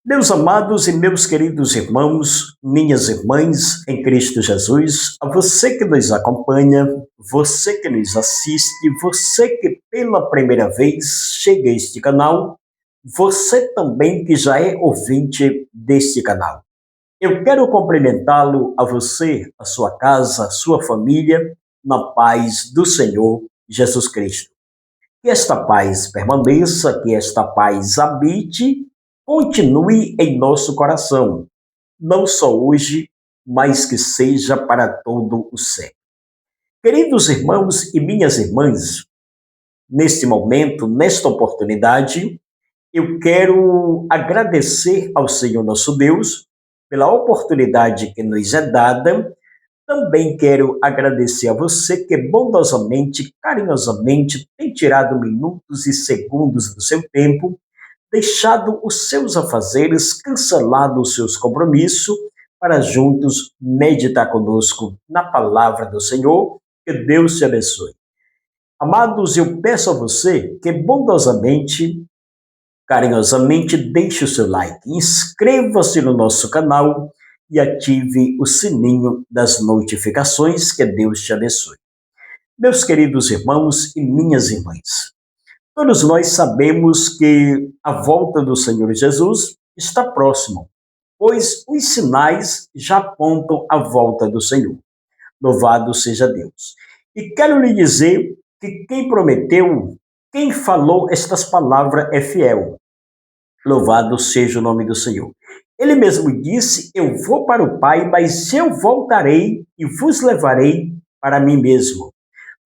Meus amados e meus queridos irmãos, minhas irmãs em Cristo Jesus, a você que nos acompanha, você que nos assiste, você que pela primeira vez chega a este canal, você também que já é ouvinte deste canal. Eu quero cumprimentá-lo a você, a sua casa, a sua família, na paz do Senhor Jesus Cristo. Que esta paz permaneça, que esta paz habite, continue em nosso coração, não só hoje, mas que seja para todo o sempre. Queridos irmãos e minhas irmãs, neste momento, nesta oportunidade, eu quero agradecer ao Senhor nosso Deus pela oportunidade que nos é dada. Também quero agradecer a você que bondosamente, carinhosamente tem tirado minutos e segundos do seu tempo, deixado os seus afazeres, cancelado os seus compromissos, para juntos meditar conosco na palavra do Senhor. Que Deus te abençoe. Amados, eu peço a você que bondosamente, carinhosamente, deixe o seu like, inscreva-se no nosso canal e ative o sininho das notificações. Que Deus te abençoe. Meus queridos irmãos e minhas irmãs, todos nós sabemos que a volta do Senhor Jesus está próxima, pois os sinais já apontam a volta do Senhor. Louvado seja Deus. E quero lhe dizer que quem prometeu, quem falou estas palavras é fiel. Louvado seja o nome do Senhor. Ele mesmo disse: eu vou para o Pai, mas eu voltarei e vos levarei para mim mesmo.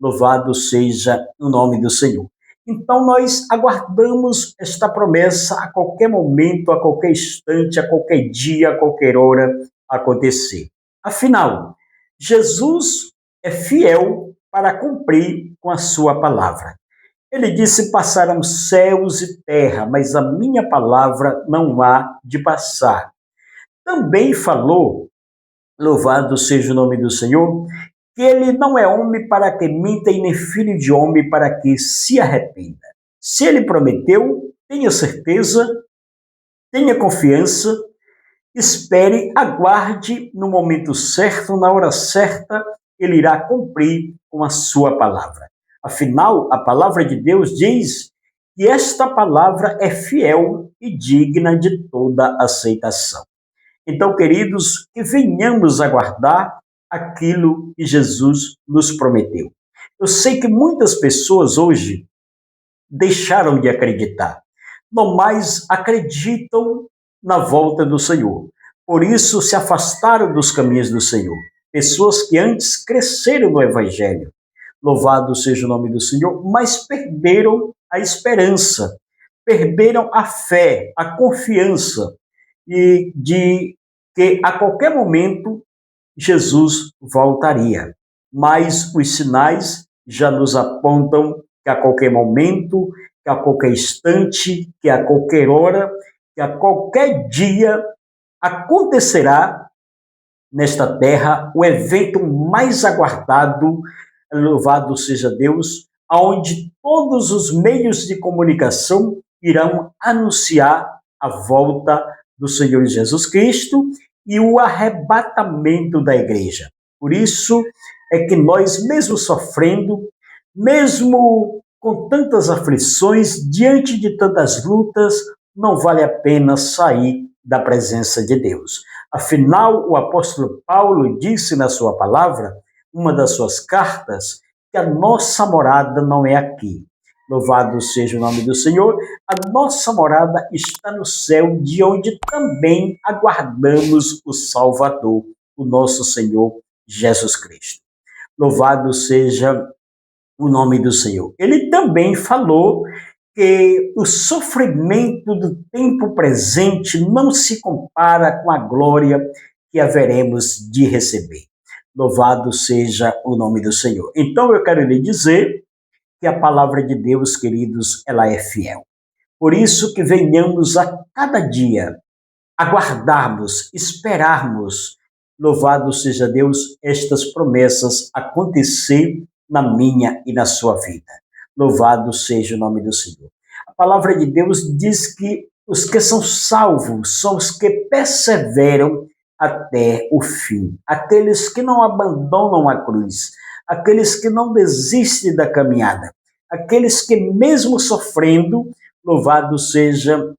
Louvado seja o nome do Senhor. Então nós aguardamos esta promessa a qualquer momento, a qualquer instante, a qualquer dia, a qualquer hora acontecer. Afinal, Jesus é fiel para cumprir com a sua palavra. Ele disse: passarão céus e terra, mas a minha palavra não há de passar. Também falou, louvado seja o nome do Senhor, que ele não é homem para que minta e nem filho de homem para que se arrependa. Se ele prometeu, tenha certeza, tenha confiança, espere, aguarde no momento certo, na hora certa, ele irá cumprir com a sua palavra. Afinal, a palavra de Deus diz que esta palavra é fiel e digna de toda aceitação. Então, queridos, que venhamos aguardar aquilo que Jesus nos prometeu. Eu sei que muitas pessoas hoje deixaram de acreditar, não mais acreditam na volta do Senhor. Por isso se afastaram dos caminhos do Senhor. Pessoas que antes cresceram no Evangelho, louvado seja o nome do Senhor, mas perderam a esperança, perderam a fé, a confiança e de que a qualquer momento Jesus voltaria. Mas os sinais já nos apontam que a qualquer momento, que a qualquer instante, que a qualquer hora, que a qualquer dia acontecerá nesta terra o evento mais aguardado, louvado seja Deus, onde todos os meios de comunicação irão anunciar a volta do Senhor Jesus Cristo e o arrebatamento da igreja. Por isso é que nós, mesmo sofrendo, mesmo com tantas aflições, diante de tantas lutas, não vale a pena sair da presença de Deus. Afinal, o apóstolo Paulo disse na sua palavra, uma das suas cartas, que a nossa morada não é aqui. Louvado seja o nome do Senhor. A nossa morada está no céu, de onde também aguardamos o Salvador, o nosso Senhor Jesus Cristo. Louvado seja o nome do Senhor. Ele também falou que o sofrimento do tempo presente não se compara com a glória que haveremos de receber. Louvado seja o nome do Senhor. Então eu quero lhe dizer que a palavra de Deus, queridos, ela é fiel. Por isso que venhamos a cada dia aguardarmos, esperarmos, louvado seja Deus, estas promessas acontecer na minha e na sua vida. Louvado seja o nome do Senhor. A palavra de Deus diz que Os que são salvos são os que perseveram até o fim. Aqueles que não abandonam a cruz, aqueles que não desistem da caminhada, aqueles que mesmo sofrendo, louvado seja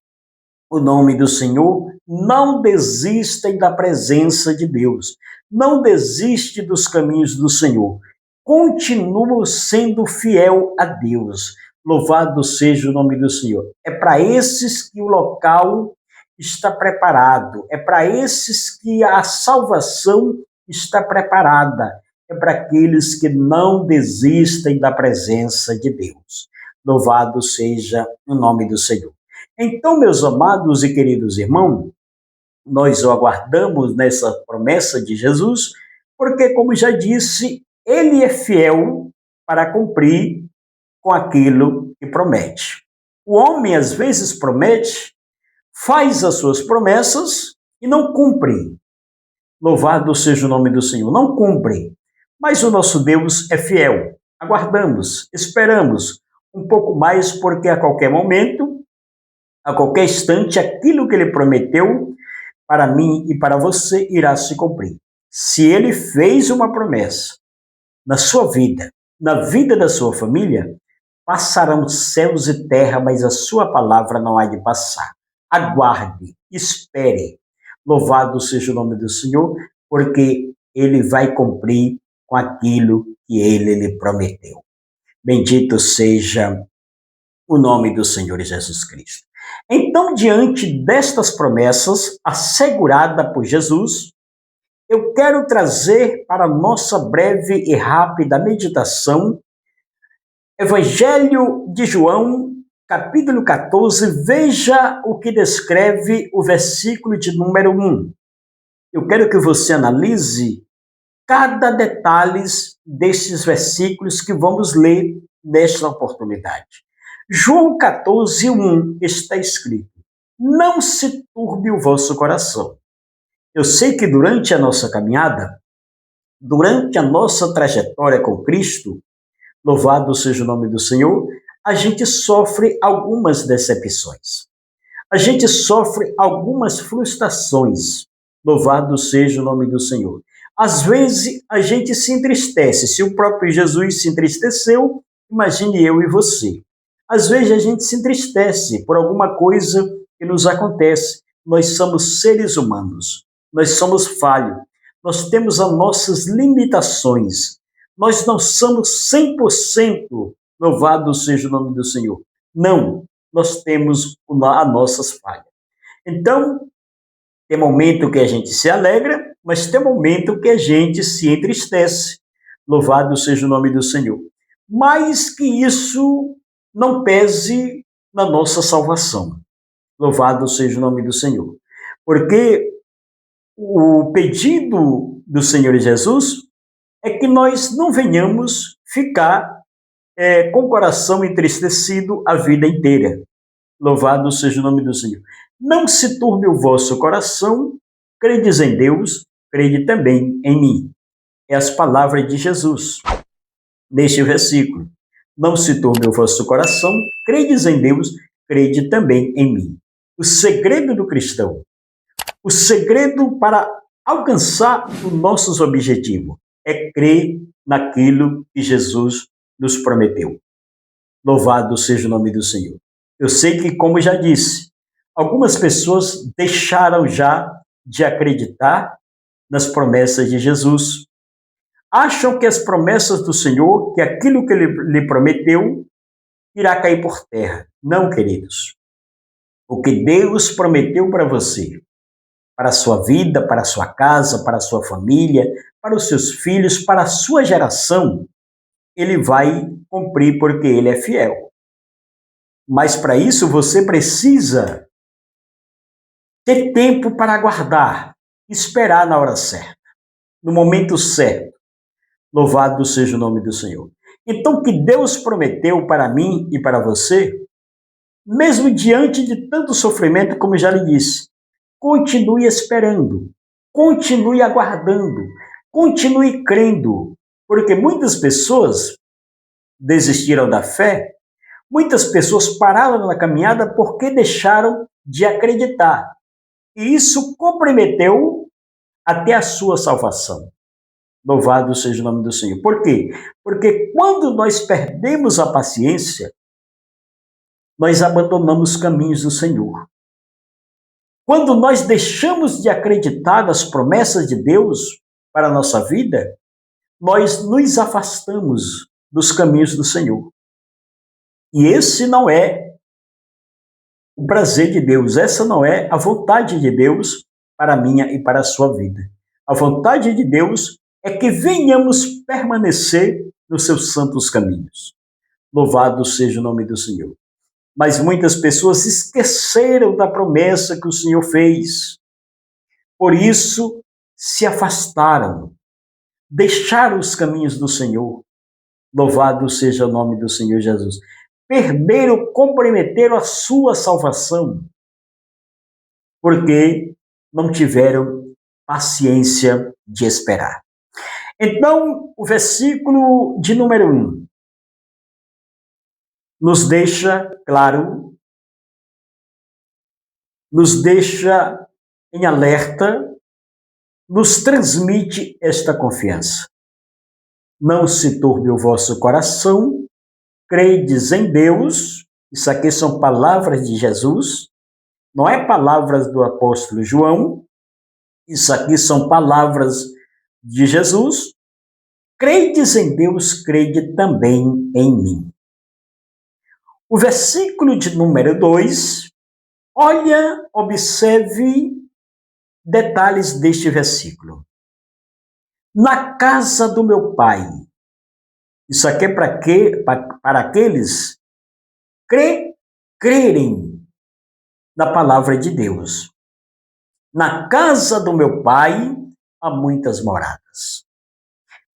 o nome do Senhor, não desistem da presença de Deus, não desistem dos caminhos do Senhor, continuam sendo fiel a Deus. Louvado seja o nome do Senhor. É para esses que o local está preparado, é para esses que a salvação está preparada, é para aqueles que não desistem da presença de Deus. Louvado seja o nome do Senhor. Então, meus amados e queridos irmãos, nós o aguardamos nessa promessa de Jesus, porque, como já disse, ele é fiel para cumprir com aquilo que promete. O homem, às vezes, promete, faz as suas promessas e não cumpre. Louvado seja o nome do Senhor, não cumpre. Mas o nosso Deus é fiel. Aguardamos, esperamos um pouco mais, porque a qualquer momento, a qualquer instante, aquilo que ele prometeu para mim e para você irá se cumprir. Se ele fez uma promessa na sua vida, na vida da sua família, passarão céus e terra, mas a sua palavra não há de passar. Aguarde, espere. Louvado seja o nome do Senhor, porque ele vai cumprir com aquilo que ele lhe prometeu. Bendito seja o nome do Senhor Jesus Cristo. Então, diante destas promessas asseguradas por Jesus, eu quero trazer para nossa breve e rápida meditação Evangelho de João, capítulo 14, veja o que descreve o versículo de número 1. Eu quero que você analise cada detalhe destes versículos que vamos ler nesta oportunidade. João 14, 1 está escrito: não se turbe o vosso coração. Eu sei que durante a nossa caminhada, durante a nossa trajetória com Cristo, louvado seja o nome do Senhor, a gente sofre algumas decepções. A gente sofre algumas frustrações. Louvado seja o nome do Senhor. Às vezes a gente se entristece. Se o próprio Jesus se entristeceu, imagine eu e você. Às vezes a gente se entristece por alguma coisa que nos acontece. Nós somos seres humanos. Nós somos falhos. Nós temos as nossas limitações. Nós não somos 100%, louvado seja o nome do Senhor. Não, nós temos as nossas falhas. Então, tem momento que a gente se alegra, mas tem momento que a gente se entristece. Louvado seja o nome do Senhor. Mas que isso não pese na nossa salvação. Louvado seja o nome do Senhor. Porque o pedido do Senhor Jesus é que nós não venhamos ficar com o coração entristecido a vida inteira. Louvado seja o nome do Senhor. Não se turbe o vosso coração, credes em Deus, crede também em mim. É as palavras de Jesus neste versículo. Não se turbe o vosso coração, credes em Deus, crede também em mim. O segredo do cristão, o segredo para alcançar os nossos objetivos, é crer naquilo que Jesus nos prometeu. Louvado seja o nome do Senhor. Eu sei que, como já disse, algumas pessoas deixaram já de acreditar nas promessas de Jesus. Acham que as promessas do Senhor, que aquilo que ele lhe prometeu, irá cair por terra. Não, queridos. O que Deus prometeu para você, para a sua vida, para a sua casa, para a sua família, para os seus filhos, para a sua geração, ele vai cumprir porque ele é fiel. Mas para isso você precisa ter tempo para aguardar, esperar na hora certa, no momento certo. Louvado seja o nome do Senhor. Então, o que Deus prometeu para mim e para você, mesmo diante de tanto sofrimento, como já lhe disse, continue esperando, continue aguardando, continue crendo, porque muitas pessoas desistiram da fé, muitas pessoas pararam na caminhada porque deixaram de acreditar. E isso comprometeu até a sua salvação. Louvado seja o nome do Senhor. Por quê? Porque quando nós perdemos a paciência, nós abandonamos os caminhos do Senhor. Quando nós deixamos de acreditar nas promessas de Deus para a nossa vida, nós nos afastamos dos caminhos do Senhor. E esse não é o prazer de Deus, essa não é a vontade de Deus para a minha e para a sua vida. A vontade de Deus é que venhamos permanecer nos seus santos caminhos. Louvado seja o nome do Senhor. Mas muitas pessoas esqueceram da promessa que o Senhor fez. Por isso, se afastaram, deixaram os caminhos do Senhor. Louvado seja o nome do Senhor Jesus. Perderam, comprometeram a sua salvação, porque não tiveram paciência de esperar. Então, o versículo de número 1 nos deixa claro, nos deixa em alerta, nos transmite esta confiança. Não se turbe o vosso coração, credes em Deus. Isso aqui são palavras de Jesus, não é palavras do apóstolo João, isso aqui são palavras de Jesus. Credes em Deus, crede também em mim. O versículo de número 2, olha, observe detalhes deste versículo. Na casa do meu pai. Isso aqui é para quê? Para aqueles crerem na palavra de Deus. Na casa do meu pai há muitas moradas.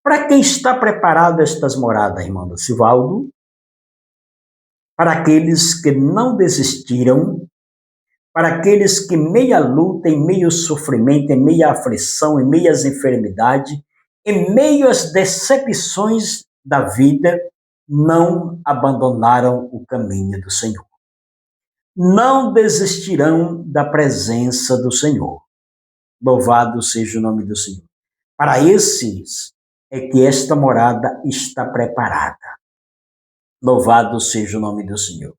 Para quem está preparado estas moradas, irmão Sivaldo? Para aqueles que não desistiram, para aqueles que em meia luta, em meio sofrimento, em meia aflição, em meio às enfermidades, em meio às decepções da vida, não abandonaram o caminho do Senhor. Não desistirão da presença do Senhor. Louvado seja o nome do Senhor. Para esses é que esta morada está preparada. Louvado seja o nome do Senhor.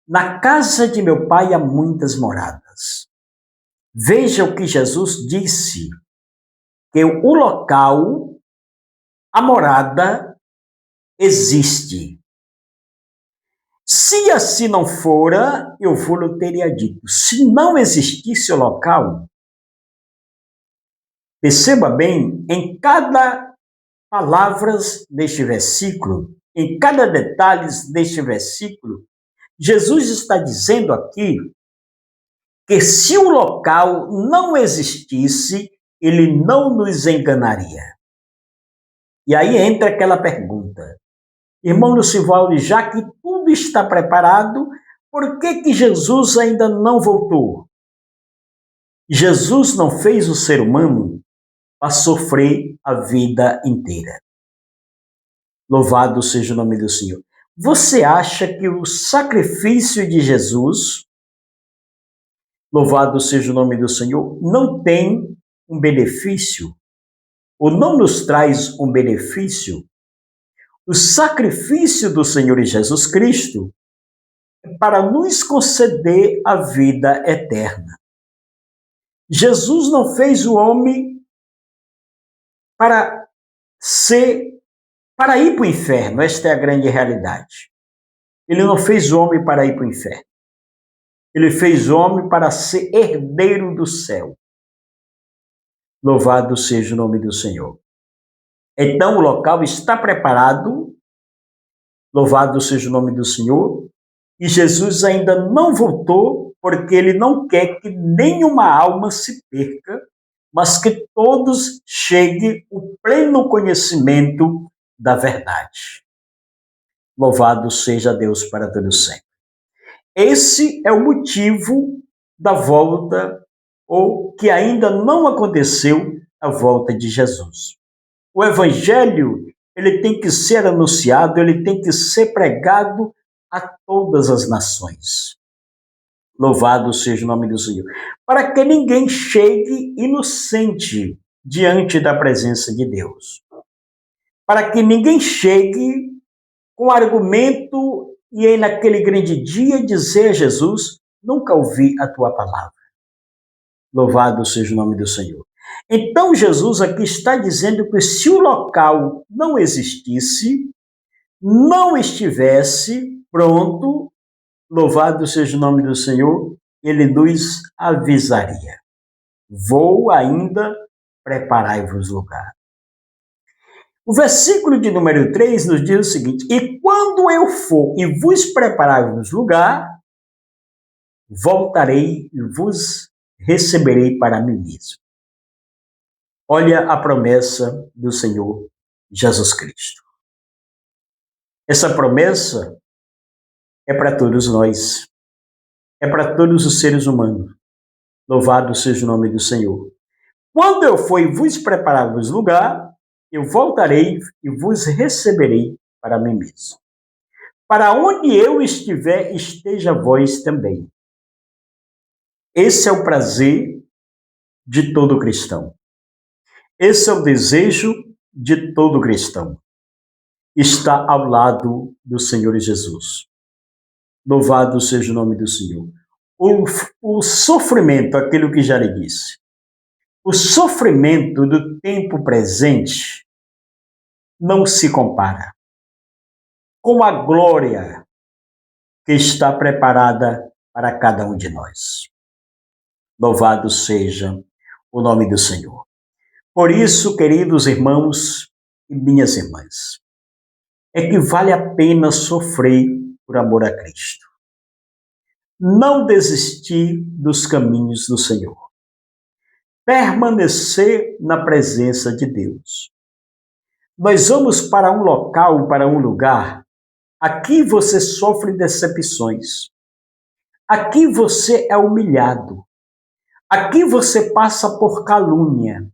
Na casa de meu pai há muitas moradas. Veja o que Jesus disse, que o local, a morada, existe. Se assim não fora, eu vou teria dito. Se não existisse o local, perceba bem, em cada palavra deste versículo, em cada detalhe deste versículo, Jesus está dizendo aqui que se o local não existisse, ele não nos enganaria. E aí entra aquela pergunta. Irmão Lucivaldo, já que tudo está preparado, por que Jesus ainda não voltou? Jesus não fez o ser humano para sofrer a vida inteira. Louvado seja o nome do Senhor. Você acha que o sacrifício de Jesus, louvado seja o nome do Senhor, não tem um benefício? Ou não nos traz um benefício? O sacrifício do Senhor Jesus Cristo é para nos conceder a vida eterna. Jesus não fez o homem para ir para o inferno, esta é a grande realidade. Ele não fez o homem para ir para o inferno. Ele fez o homem para ser herdeiro do céu. Louvado seja o nome do Senhor. Então o local está preparado, louvado seja o nome do Senhor, e Jesus ainda não voltou, porque ele não quer que nenhuma alma se perca, mas que todos cheguem ao pleno conhecimento da verdade. Louvado seja Deus para todo sempre. Esse é o motivo da volta, ou que ainda não aconteceu, a volta de Jesus. O evangelho, ele tem que ser anunciado, ele tem que ser pregado a todas as nações. Louvado seja o nome do Senhor. Para que ninguém chegue inocente diante da presença de Deus. Para que ninguém chegue com argumento e aí naquele grande dia dizer a Jesus, nunca ouvi a tua palavra. Louvado seja o nome do Senhor. Então Jesus aqui está dizendo que se o local não existisse, não estivesse pronto, louvado seja o nome do Senhor, ele nos avisaria. Vou ainda, preparai-vos lugar. O versículo de número 3 nos diz o seguinte, e quando eu for e vos preparai-vos lugar, voltarei e vos receberei para mim mesmo. Olha a promessa do Senhor Jesus Cristo. Essa promessa é para todos nós, é para todos os seres humanos. Louvado seja o nome do Senhor. Quando eu for e vos preparar-vos lugar, eu voltarei e vos receberei para mim mesmo. Para onde eu estiver, esteja vós também. Esse é o prazer de todo cristão. Esse é o desejo de todo cristão. Está ao lado do Senhor Jesus. Louvado seja o nome do Senhor. O sofrimento, aquilo que já lhe disse, o sofrimento do tempo presente não se compara com a glória que está preparada para cada um de nós. Louvado seja o nome do Senhor. Por isso, queridos irmãos e minhas irmãs, é que vale a pena sofrer por amor a Cristo. Não desistir dos caminhos do Senhor. Permanecer na presença de Deus. Nós vamos para um local, para um lugar, aqui você sofre decepções. Aqui você é humilhado. Aqui você passa por calúnia.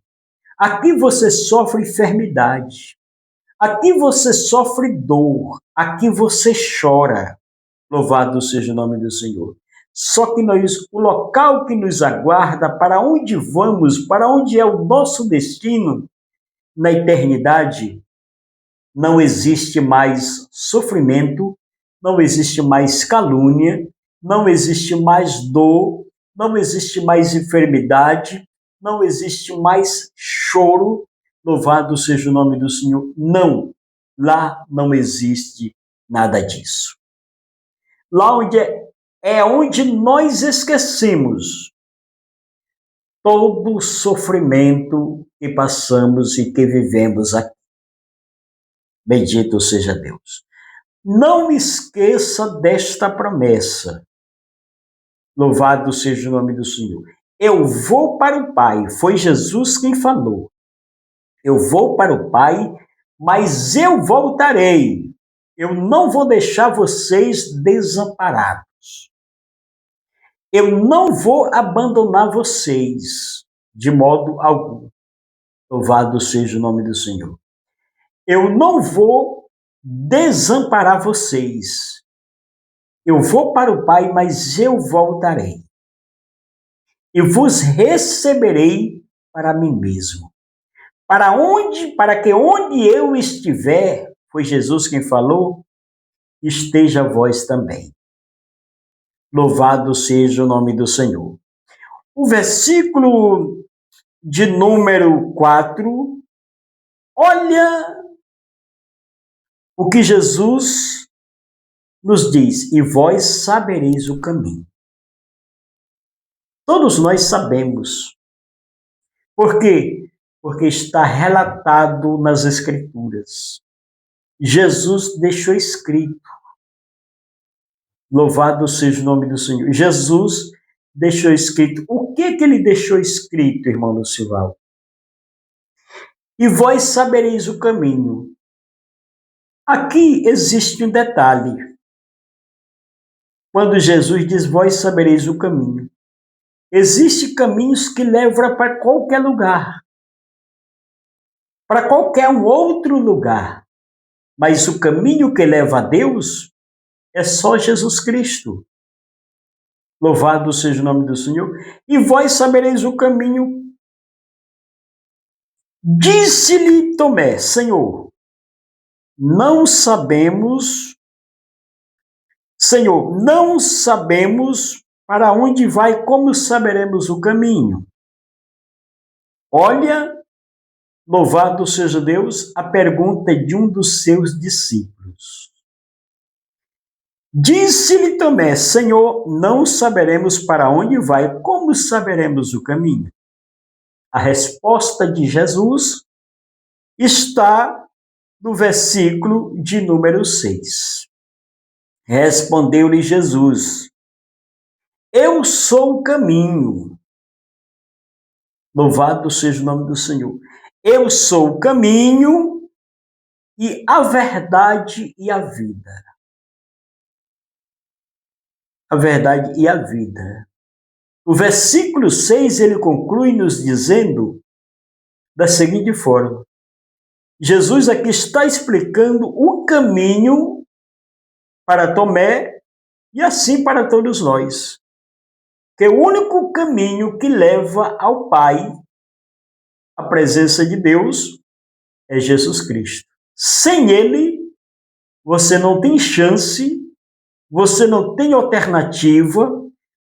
Aqui você sofre enfermidade. Aqui você sofre dor. Aqui você chora. Louvado seja o nome do Senhor. Só que o local que nos aguarda, para onde vamos, para onde é o nosso destino, na eternidade, não existe mais sofrimento, não existe mais calúnia, não existe mais dor, não existe mais enfermidade, não existe mais choro. Louvado seja o nome do Senhor. Não, lá não existe nada disso. Lá onde nós esquecemos todo o sofrimento que passamos e que vivemos aqui. Bendito seja Deus. Não esqueça desta promessa. Louvado seja o nome do Senhor. Eu vou para o Pai. Foi Jesus quem falou. Eu vou para o Pai, mas eu voltarei. Eu não vou deixar vocês desamparados. Eu não vou abandonar vocês de modo algum. Louvado seja o nome do Senhor. Eu não vou desamparar vocês. Eu vou para o Pai, mas eu voltarei. E vos receberei para mim mesmo. Para que onde eu estiver, foi Jesus quem falou, esteja vós também. Louvado seja o nome do Senhor. O versículo de número 4, olha o que Jesus nos diz, e vós sabereis o caminho. Todos nós sabemos. Por quê? Porque está relatado nas Escrituras. Jesus deixou escrito. Louvado seja o nome do Senhor. Jesus deixou escrito. O que ele deixou escrito, irmão Lucival? E vós sabereis o caminho. Aqui existe um detalhe. Quando Jesus diz, vós sabereis o caminho. Existem caminhos que levam para qualquer lugar. Para qualquer outro lugar. Mas o caminho que leva a Deus é só Jesus Cristo. Louvado seja o nome do Senhor. E vós sabereis o caminho. Disse-lhe Tomé, Senhor, não sabemos, Senhor, não sabemos para onde vai, como saberemos o caminho? Olha, louvado seja Deus, a pergunta de um dos seus discípulos. Disse-lhe Tomé, Senhor, não saberemos para onde vai, como saberemos o caminho? A resposta de Jesus está no versículo de número 6. Respondeu-lhe Jesus, eu sou o caminho. Louvado seja o nome do Senhor. Eu sou o caminho e a verdade e a vida. A verdade e a vida. O versículo 6, ele conclui nos dizendo da seguinte forma. Jesus aqui está explicando o caminho para Tomé e assim para todos nós. Que o único caminho que leva ao Pai, a presença de Deus, é Jesus Cristo. Sem Ele, você não tem chance, você não tem alternativa,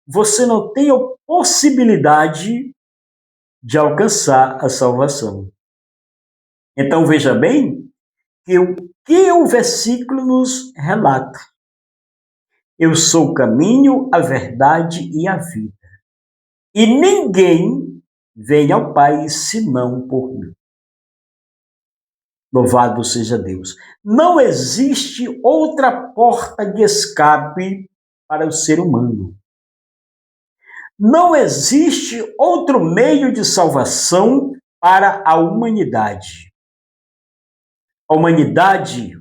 você não tem possibilidade de alcançar a salvação. Então veja bem que o que o versículo nos relata. Eu sou o caminho, a verdade e a vida. E ninguém vem ao Pai senão por mim. Louvado seja Deus. Não existe outra porta de escape para o ser humano. Não existe outro meio de salvação para a humanidade. A humanidade,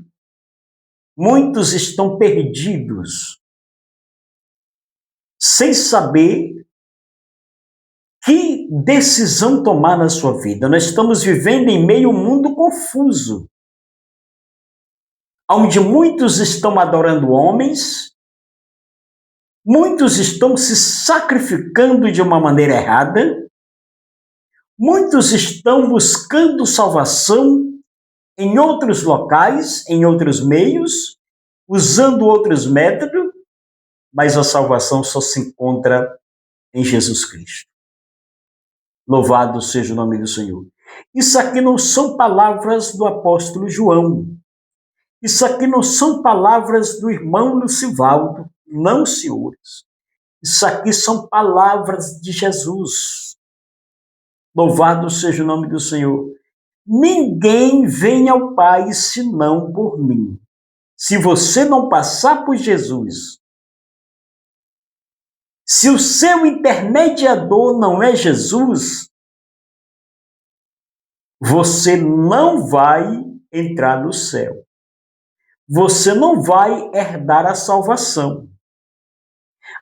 muitos estão perdidos, sem saber que decisão tomar na sua vida. Nós estamos vivendo em meio a um mundo confuso, onde muitos estão adorando homens, muitos estão se sacrificando de uma maneira errada, muitos estão buscando salvação em outros locais, em outros meios, usando outros métodos, mas a salvação só se encontra em Jesus Cristo. Louvado seja o nome do Senhor. Isso aqui não são palavras do apóstolo João. Isso aqui não são palavras do irmão Lucivaldo. Não, senhores. Isso aqui são palavras de Jesus. Louvado seja o nome do Senhor. Ninguém vem ao Pai senão por mim. Se você não passar por Jesus, se o seu intermediador não é Jesus, você não vai entrar no céu. Você não vai herdar a salvação.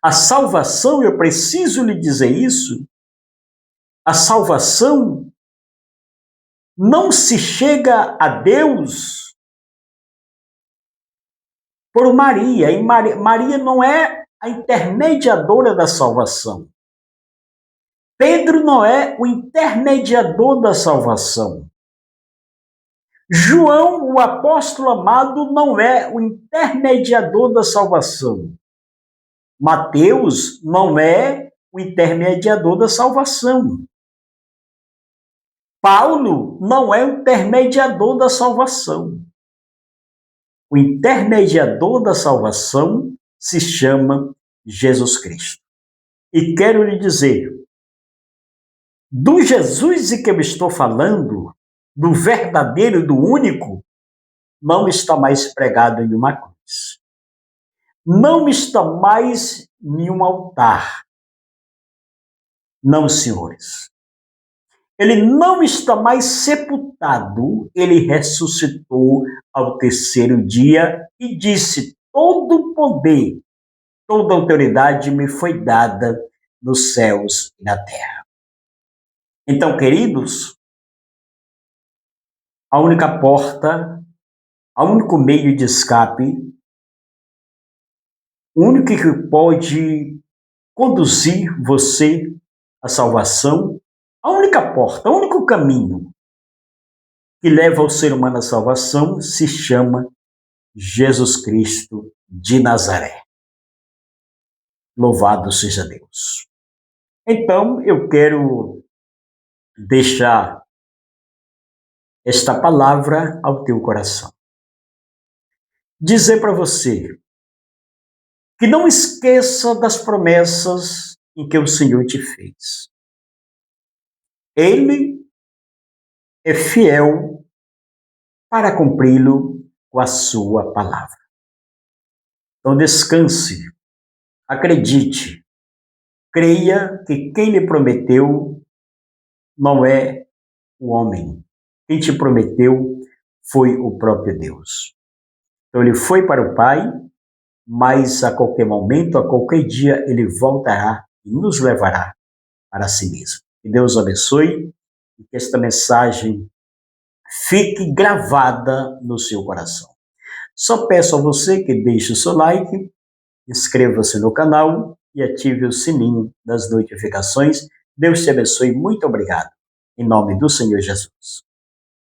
A salvação, eu preciso lhe dizer isso, a salvação não se chega a Deus por Maria. E Maria não é a intermediadora da salvação. Pedro não é o intermediador da salvação. João, o apóstolo amado, não é o intermediador da salvação. Mateus não é o intermediador da salvação. Paulo não é o intermediador da salvação. O intermediador da salvação se chama Jesus Cristo. E quero lhe dizer, do Jesus de que eu estou falando, do verdadeiro, do único, não está mais pregado em uma cruz. Não está mais em um altar. Não, senhores. Ele não está mais sepultado, ele ressuscitou ao terceiro dia e disse, todo o poder, toda a autoridade me foi dada nos céus e na terra. Então, queridos, a única porta, o único meio de escape, o único que pode conduzir você à salvação. A única porta, o único caminho que leva o ser humano à salvação se chama Jesus Cristo de Nazaré. Louvado seja Deus. Então, eu quero deixar esta palavra ao teu coração. Dizer para você que não esqueça das promessas em que o Senhor te fez. Ele é fiel para cumpri-lo com a sua palavra. Então descanse, acredite, creia que quem lhe prometeu não é o homem. Quem te prometeu foi o próprio Deus. Então ele foi para o Pai, mas a qualquer momento, a qualquer dia, ele voltará e nos levará para si mesmo. Que Deus abençoe e que esta mensagem fique gravada no seu coração. Só peço a você que deixe o seu like, inscreva-se no canal e ative o sininho das notificações. Deus te abençoe. Muito obrigado. Em nome do Senhor Jesus.